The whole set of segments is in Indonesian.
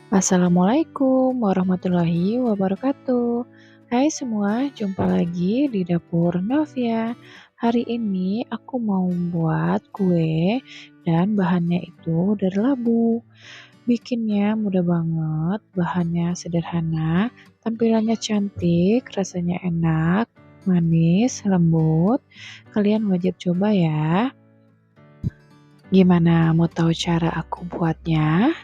Assalamualaikum warahmatullahi wabarakatuh. Hai semua, jumpa lagi di dapur Novia. Hari ini aku mau membuat kue dan bahannya itu dari labu. Bikinnya mudah banget, bahannya sederhana, tampilannya cantik, rasanya enak, manis, lembut. Kalian wajib coba ya. Gimana mau tahu cara aku buatnya?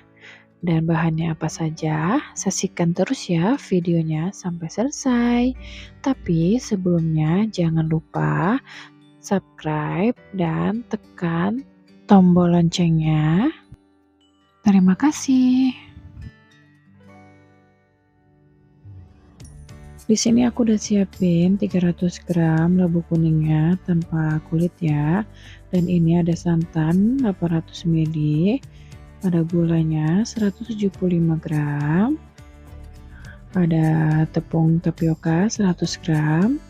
Dan bahannya apa saja, saksikan terus ya videonya sampai selesai. Tapi sebelumnya jangan lupa subscribe dan tekan tombol loncengnya. Terima kasih. Di sini aku udah siapin 300 gram labu kuningnya tanpa kulit ya. Dan ini ada santan 800 ml, ada gulanya 175 gram, ada tepung tapioka 100 gram,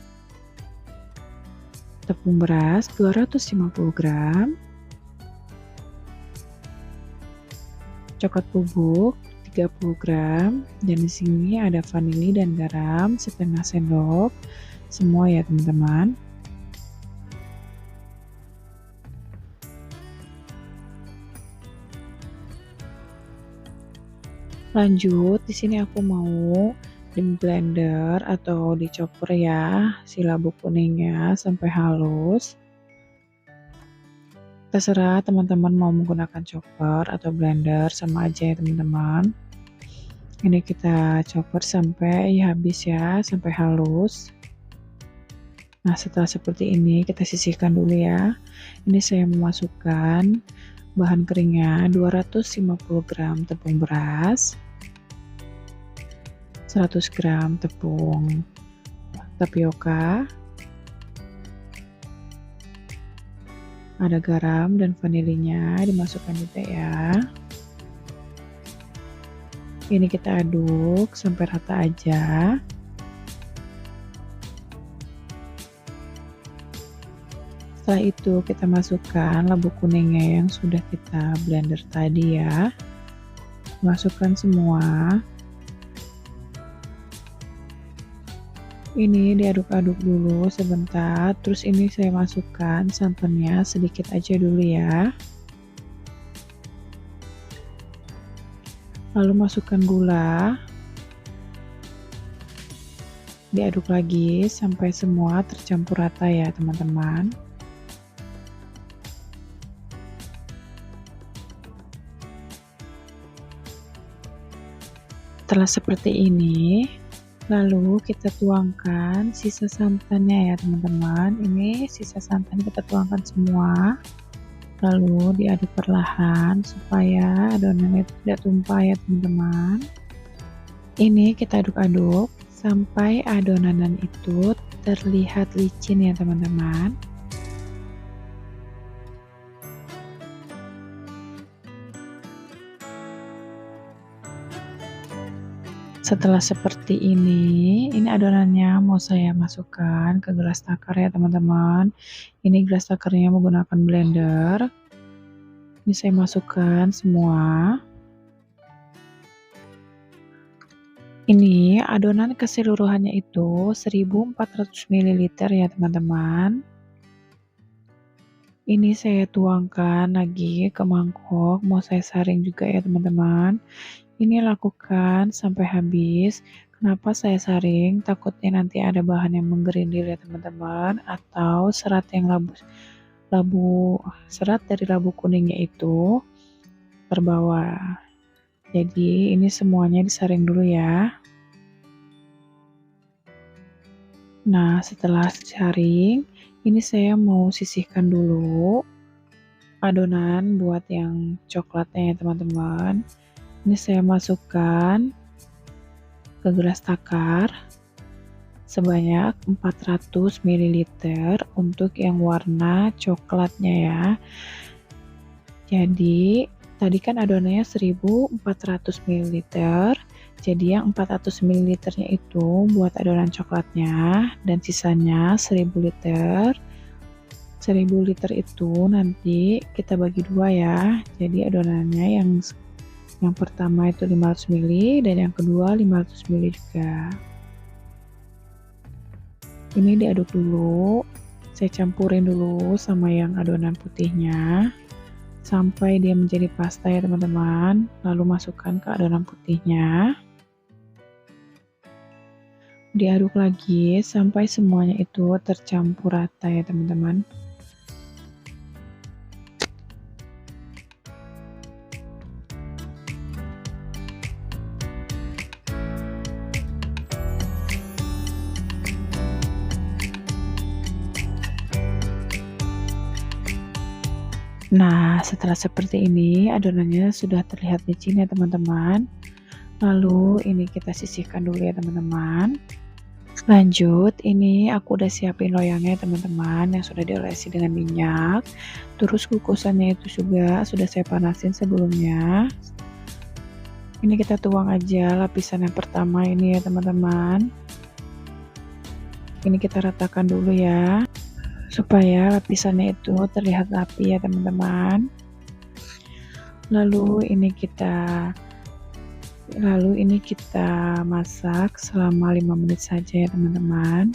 tepung beras 250 gram, coklat bubuk 30 gram, dan di sini ada vanili dan garam setengah sendok, semua ya teman-teman. Lanjut, di sini aku mau di blender atau di chopper ya, si labu kuningnya sampai halus. Terserah teman-teman mau menggunakan chopper atau blender, sama aja ya teman-teman. Ini kita chopper sampai habis ya, sampai halus. Nah, setelah seperti ini kita sisihkan dulu ya. Ini saya memasukkan bahan keringnya 250 gram tepung beras, 100 gram tepung tapioka, ada garam dan vanilinya dimasukkan juga ya. Ini kita aduk sampai rata aja. Setelah itu kita masukkan labu kuningnya yang sudah kita blender tadi ya. Masukkan semua. Ini diaduk-aduk dulu sebentar, terus ini saya masukkan santannya sedikit aja dulu ya. Lalu masukkan gula. Diaduk lagi sampai semua tercampur rata ya teman-teman. Setelah seperti ini, lalu kita tuangkan sisa santannya ya teman-teman. Ini sisa santan kita tuangkan semua. Lalu diaduk perlahan supaya adonannya tidak tumpah ya teman-teman. Ini kita aduk-aduk sampai adonan itu terlihat licin ya teman-teman. Setelah seperti ini adonannya mau saya masukkan ke gelas takar ya teman-teman. Ini gelas takarnya menggunakan blender. Ini saya masukkan semua. Ini adonan keseluruhannya itu 1400 ml ya teman-teman. Ini saya tuangkan lagi ke mangkok, mau saya saring juga ya teman-teman. Ini lakukan sampai habis. Kenapa saya saring? Takutnya nanti ada bahan yang menggerindil ya teman-teman, atau serat yang serat dari labu kuningnya itu terbawa. Jadi ini semuanya disaring dulu ya. Nah, setelah saring, ini saya mau sisihkan dulu adonan buat yang coklatnya ya teman-teman. Ini saya masukkan ke gelas takar sebanyak 400 ml untuk yang warna coklatnya ya. Jadi tadi kan adonannya 1400 ml, jadi yang 400 ml nya itu buat adonan coklatnya, dan sisanya 1000 liter. 1000 liter itu nanti kita bagi dua ya, jadi adonannya yang Yang pertama itu 500 ml dan yang kedua 500 ml juga. Ini diaduk dulu, saya campurin dulu sama yang adonan putihnya sampai dia menjadi pasta ya teman-teman. Lalu masukkan ke adonan putihnya, diaduk lagi sampai semuanya itu tercampur rata ya teman-teman. Nah, setelah seperti ini adonannya sudah terlihat licin ya teman-teman. Lalu ini kita sisihkan dulu ya teman-teman. Lanjut, ini aku udah siapin loyangnya teman-teman yang sudah diolesi dengan minyak. Terus kukusannya itu juga sudah saya panasin sebelumnya. Ini kita tuang aja lapisan yang pertama ini ya teman-teman. Ini kita ratakan dulu ya, supaya lapisannya itu terlihat rapi ya teman-teman. Lalu ini kita masak selama 5 menit saja ya teman-teman.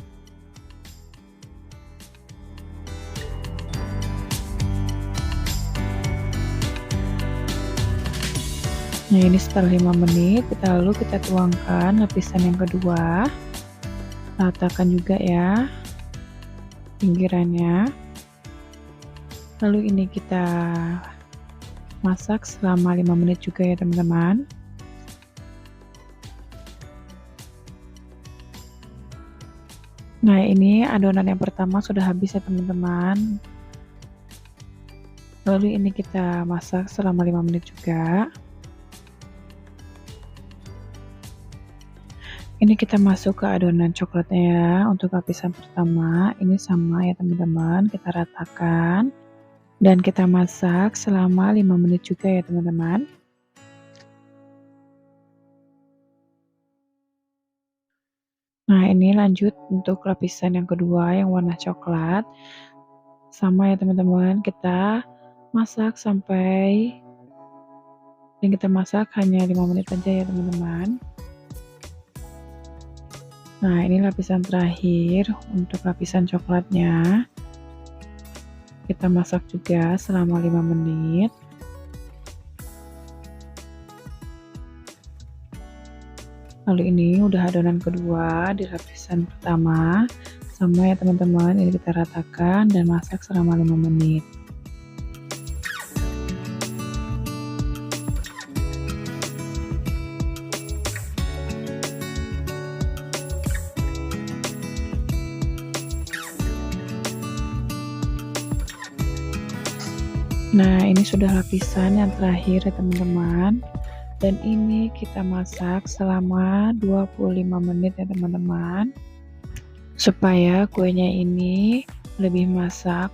Nah, ini setelah 5 menit lalu kita tuangkan lapisan yang kedua. Ratakan juga ya pinggirannya. Lalu ini kita masak selama 5 menit juga ya teman-teman. Nah, ini adonan yang pertama sudah habis ya teman-teman. Lalu ini kita masak selama 5 menit juga. Ini kita masuk ke adonan coklatnya ya. Untuk lapisan pertama ini sama ya teman-teman, kita ratakan dan kita masak selama 5 menit juga ya teman-teman. Nah, ini lanjut untuk lapisan yang kedua yang warna coklat. Sama ya teman-teman, kita masak hanya 5 menit aja ya teman-teman. Nah, ini lapisan terakhir untuk lapisan coklatnya. Kita masak juga selama 5 menit. Lalu ini udah adonan kedua di lapisan pertama. Sama ya teman-teman, ini kita ratakan dan masak selama 5 menit. Nah, ini sudah lapisan yang terakhir ya teman-teman. Dan ini kita masak selama 25 menit ya teman-teman. Supaya kuenya ini lebih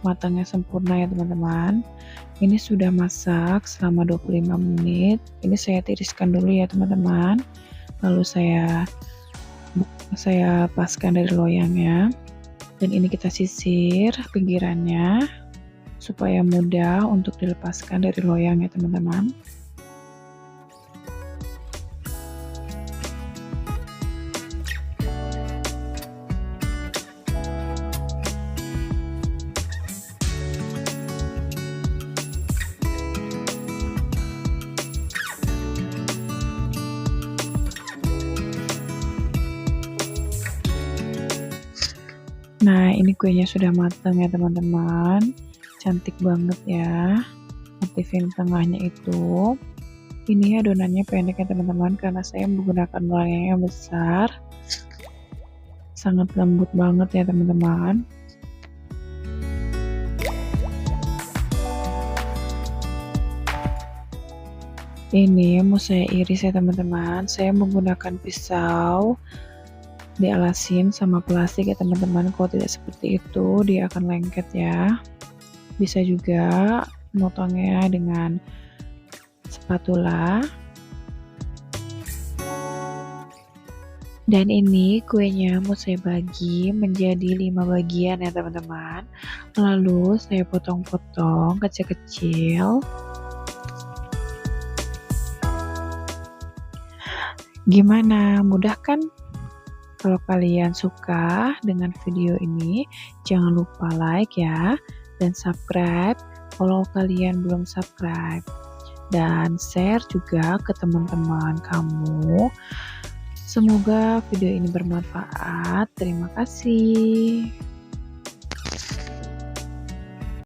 matangnya sempurna ya teman-teman. Ini sudah masak selama 25 menit. Ini saya tiriskan dulu ya teman-teman. Lalu saya paskan dari loyangnya. Dan ini kita sisir pinggirannya supaya mudah untuk dilepaskan dari loyang ya teman-teman. Nah, ini kuenya sudah matang ya teman-teman. Cantik banget ya motifin tengahnya itu. Ini adonannya pendek ya teman-teman karena saya menggunakan loyang yang besar. Sangat lembut banget ya teman-teman. Ini mau saya iris ya teman-teman. Saya menggunakan pisau, dialasin sama plastik ya teman-teman. Kalau tidak seperti itu dia akan lengket ya. Bisa juga motongnya dengan spatula. Dan ini kuenya mau saya bagi menjadi 5 bagian ya teman-teman. Lalu saya potong-potong kecil-kecil. Gimana, mudah kan? Kalau kalian suka dengan video ini, jangan lupa like ya, dan subscribe kalau kalian belum subscribe. Dan share juga ke teman-teman kamu. Semoga video ini bermanfaat. Terima kasih.